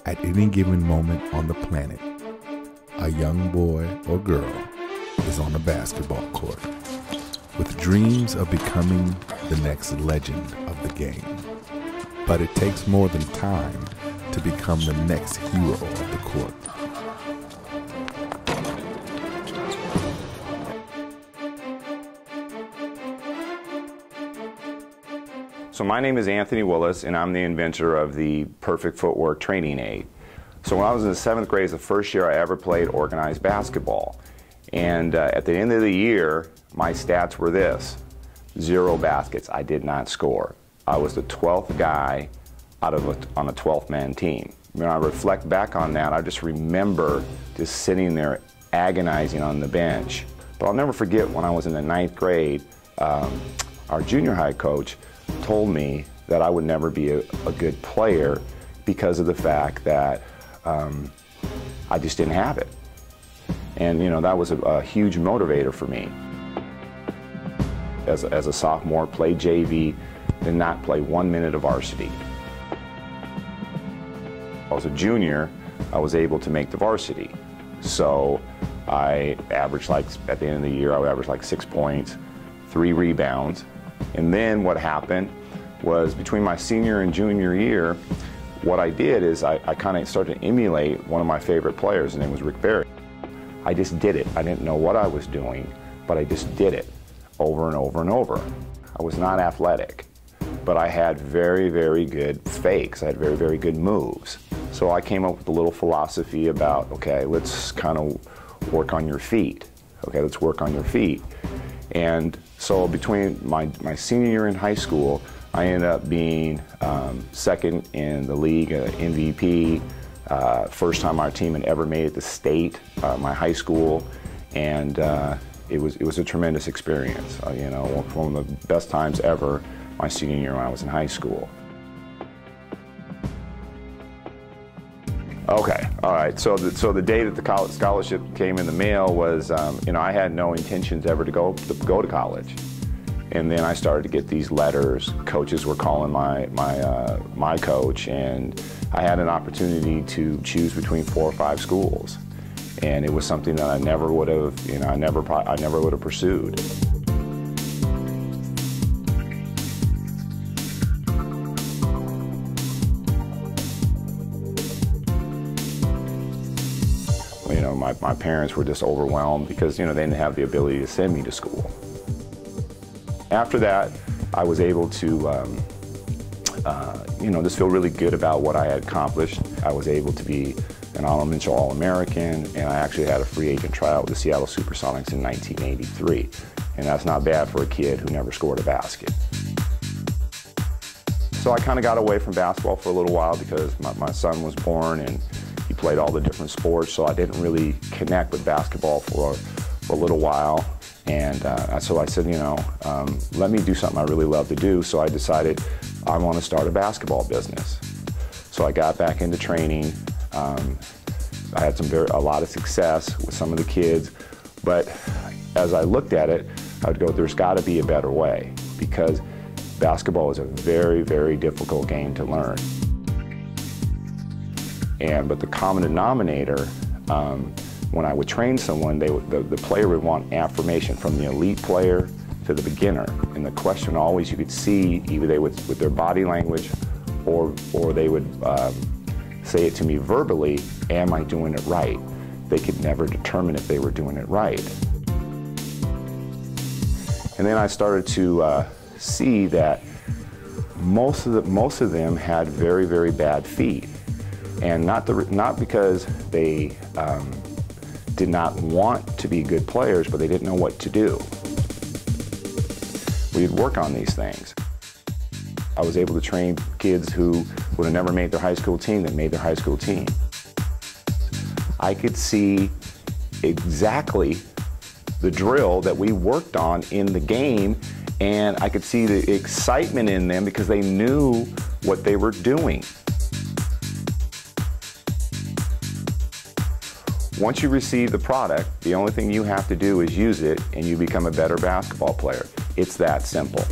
At any given moment on the planet, a young boy or girl is on a basketball court with dreams of becoming the next legend of the game. But it takes more than time to become the next hero of the court. So my name is Anthony Willis, and I'm the inventor of the Perfect Footwork training aid. So when I was in the 7th grade, it's the first year I ever played organized basketball. And at the end of the year, my stats were this: 0 baskets. I did not score. I was the 12th guy on a 12-man team. When I reflect back on that, I just remember just sitting there agonizing on the bench. But I'll never forget when I was in the 9th grade, our junior high coach told me that I would never be a good player because of the fact that I just didn't have it. And you know, that was a huge motivator for me. As a sophomore, played JV, did not play 1 minute of varsity. As a junior, I was able to make the varsity. So I averaged, like, at the end of the year, I would average like 6 points, 3 rebounds. And then what happened was, between my senior and junior year, what I did is I kind of started to emulate one of my favorite players. His name was Rick Barry. I just did it. I didn't know what I was doing, but I just did it over and over and over. I was not athletic, but I had very, very good fakes. I had very, very good moves. So I came up with a little philosophy about, okay, let's kind of work on your feet. Okay, let's work on your feet. And so between my senior year in high school, I ended up being second in the league, MVP, first time our team had ever made it to state, my high school, and it was a tremendous experience. You know, one of the best times ever, my senior year when I was in high school. Okay, all right. So the day that the college scholarship came in the mail was, you know, I had no intentions ever to go to college, and then I started to get these letters. Coaches were calling my coach, and I had an opportunity to choose between 4 or 5 schools, and it was something that I never would have, you know, I never would have pursued. You know, my parents were just overwhelmed because, you know, they didn't have the ability to send me to school. After that, I was able to, you know, just feel really good about what I had accomplished. I was able to be an honorable All-American, and I actually had a free agent tryout with the Seattle Supersonics in 1983. And that's not bad for a kid who never scored a basket. So I kind of got away from basketball for a little while because my son was born, and he played all the different sports, so I didn't really connect with basketball for a little while. And so I said, you know, let me do something I really love to do. So I decided I want to start a basketball business. So I got back into training. I had a lot of success with some of the kids, but as I looked at it, I would go, there's got to be a better way, because basketball is a very, very difficult game to learn. But the common denominator, when I would train someone, the player would want affirmation from the elite player to the beginner. And the question always, you could see, either they would, with their body language, or they would say it to me verbally, am I doing it right? They could never determine if they were doing it right. And then I started to see that most of them had very, very bad feet. And not because they did not want to be good players, but they didn't know what to do. We'd work on these things. I was able to train kids who would have never made their high school team that made their high school team. I could see exactly the drill that we worked on in the game, and I could see the excitement in them because they knew what they were doing. Once you receive the product, the only thing you have to do is use it, and you become a better basketball player. It's that simple.